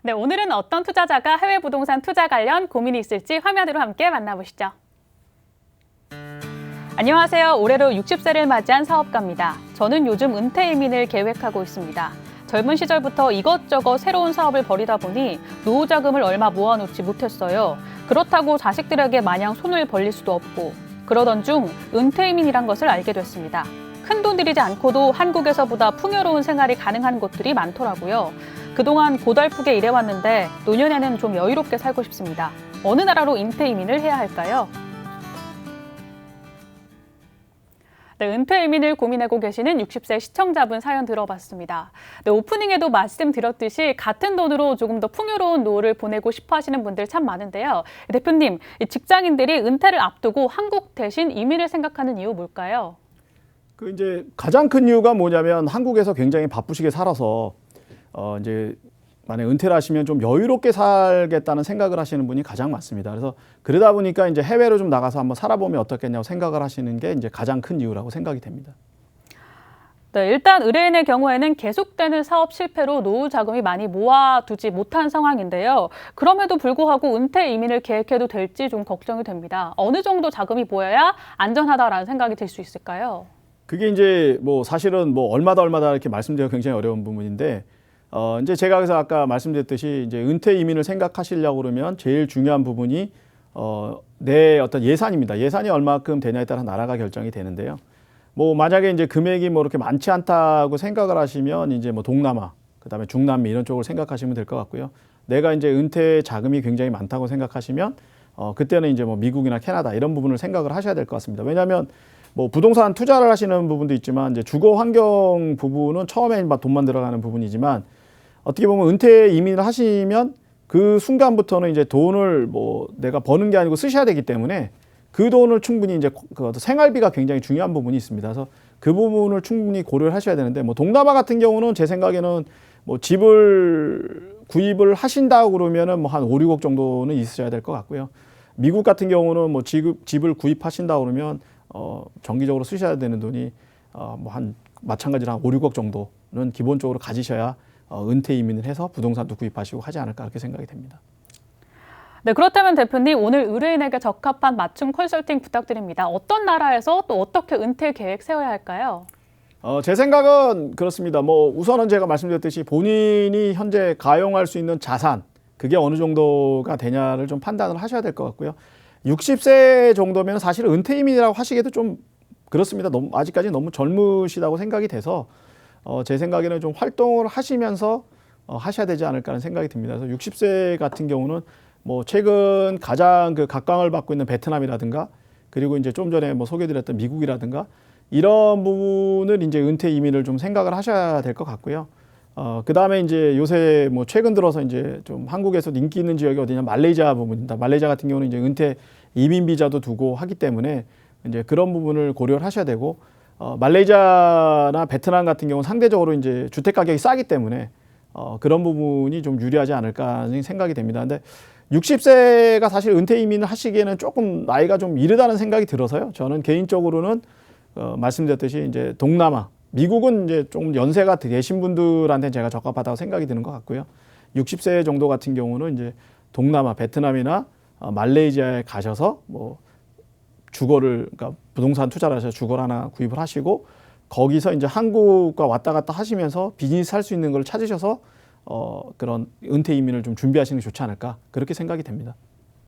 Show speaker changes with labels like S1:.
S1: 네, 오늘은 어떤 투자자가 해외 부동산 투자 관련 고민이 있을지 화면으로 함께 만나보시죠. 안녕하세요. 올해로 60세를 맞이한 사업가입니다. 저는 요즘 은퇴 이민을 계획하고 있습니다. 젊은 시절부터 이것저것 새로운 사업을 벌이다 보니 노후 자금을 얼마 모아놓지 못했어요. 그렇다고 자식들에게 마냥 손을 벌릴 수도 없고 그러던 중 은퇴 이민이란 것을 알게 됐습니다. 큰돈 들이지 않고도 한국에서보다 풍요로운 생활이 가능한 곳들이 많더라고요. 그동안 고달프게 일해왔는데 노년에는 좀 여유롭게 살고 싶습니다. 어느 나라로 은퇴 이민을 해야 할까요? 네, 은퇴 이민을 고민하고 계시는 60세 시청자분 사연 들어봤습니다. 네, 오프닝에도 말씀드렸듯이 같은 돈으로 조금 더 풍요로운 노후를 보내고 싶어 하시는 분들 참 많은데요. 대표님, 직장인들이 은퇴를 앞두고 한국 대신 이민을 생각하는 이유 뭘까요?
S2: 이제 가장 큰 이유가 뭐냐면 한국에서 굉장히 바쁘시게 살아서 이제 만약 은퇴를 하시면 좀 여유롭게 살겠다는 생각을 하시는 분이 가장 많습니다. 그래서 그러다 보니까 이제 해외로 좀 나가서 한번 살아보면 어떻겠냐고 생각을 하시는 게 이제 가장 큰 이유라고 생각이 됩니다.
S1: 네, 일단 의뢰인의 경우에는 계속되는 사업 실패로 노후 자금이 많이 모아두지 못한 상황인데요. 그럼에도 불구하고 은퇴 이민을 계획해도 될지 좀 걱정이 됩니다. 어느 정도 자금이 모여야 안전하다라는 생각이 들 수 있을까요?
S2: 그게 이제 뭐 사실은 뭐 얼마다 이렇게 말씀드리기가 굉장히 어려운 부분인데 이제 제가 그래서 아까 말씀드렸듯이 이제 은퇴 이민을 생각하시려고 그러면 제일 중요한 부분이 내 어떤 예산입니다. 예산이 얼마큼 되냐에 따라 나라가 결정이 되는데요. 뭐 만약에 이제 금액이 뭐 이렇게 많지 않다고 생각을 하시면 이제 뭐 동남아, 그다음에 중남미 이런 쪽을 생각하시면 될 것 같고요. 내가 이제 은퇴 자금이 굉장히 많다고 생각하시면 그때는 이제 뭐 미국이나 캐나다 이런 부분을 생각을 하셔야 될 것 같습니다. 왜냐하면 뭐 부동산 투자를 하시는 부분도 있지만 이제 주거 환경 부분은 처음에 막 돈만 들어가는 부분이지만 어떻게 보면 은퇴 이민을 하시면 그 순간부터는 이제 돈을 뭐 내가 버는 게 아니고 쓰셔야 되기 때문에 그 돈을 충분히 이제 그 생활비가 굉장히 중요한 부분이 있습니다. 그래서 그 부분을 충분히 고려를 하셔야 되는데 뭐 동남아 같은 경우는 제 생각에는 뭐 집을 구입을 하신다고 그러면은 뭐 한 5, 6억 정도는 있으셔야 될 것 같고요. 미국 같은 경우는 뭐 집을 구입하신다고 그러면 정기적으로 쓰셔야 되는 돈이 뭐 한 마찬가지로 한 5, 6억 정도는 기본적으로 가지셔야 은퇴 이민을 해서 부동산도 구입하시고 하지 않을까 그렇게 생각이 됩니다.
S1: 네, 그렇다면 대표님 오늘 의뢰인에게 적합한 맞춤 컨설팅 부탁드립니다. 어떤 나라에서 또 어떻게 은퇴 계획 세워야 할까요?
S2: 제 생각은 그렇습니다. 뭐 우선은 제가 말씀드렸듯이 본인이 현재 가용할 수 있는 자산 그게 어느 정도가 되냐를 좀 판단을 하셔야 될 것 같고요. 60세 정도면 사실 은퇴 이민이라고 하시기에도 좀 그렇습니다. 아직까지 너무 젊으시다고 생각이 돼서 제 생각에는 좀 활동을 하시면서 하셔야 되지 않을까 하는 생각이 듭니다. 그래서 60세 같은 경우는 뭐 최근 가장 그 각광을 받고 있는 베트남이라든가 그리고 이제 좀 전에 뭐 소개드렸던 미국이라든가 이런 부분을 이제 은퇴 이민을 좀 생각을 하셔야 될 것 같고요. 그 다음에 이제 요새 뭐 최근 들어서 이제 좀 한국에서 인기 있는 지역이 어디냐 말레이시아 부분입니다. 말레이시아 같은 경우는 이제 은퇴 이민 비자도 두고 하기 때문에 이제 그런 부분을 고려를 하셔야 되고 말레이시아나 베트남 같은 경우는 상대적으로 이제 주택 가격이 싸기 때문에 그런 부분이 좀 유리하지 않을까 하는 생각이 됩니다. 근데 60세가 사실 은퇴 이민을 하시기에는 조금 나이가 좀 이르다는 생각이 들어서요. 저는 개인적으로는 말씀드렸듯이 이제 동남아, 미국은 이제 좀 연세가 되신 분들한테 제가 적합하다고 생각이 드는 것 같고요. 60세 정도 같은 경우는 이제 동남아, 베트남이나 말레이시아에 가셔서 뭐 그러니까 부동산 투자를 하셔서 주거를 하나 구입을 하시고 거기서 이제 한국과 왔다 갔다 하시면서 비즈니스 할 수 있는 걸 찾으셔서 그런 은퇴 이민을 좀 준비하시는 게 좋지 않을까 그렇게 생각이 됩니다.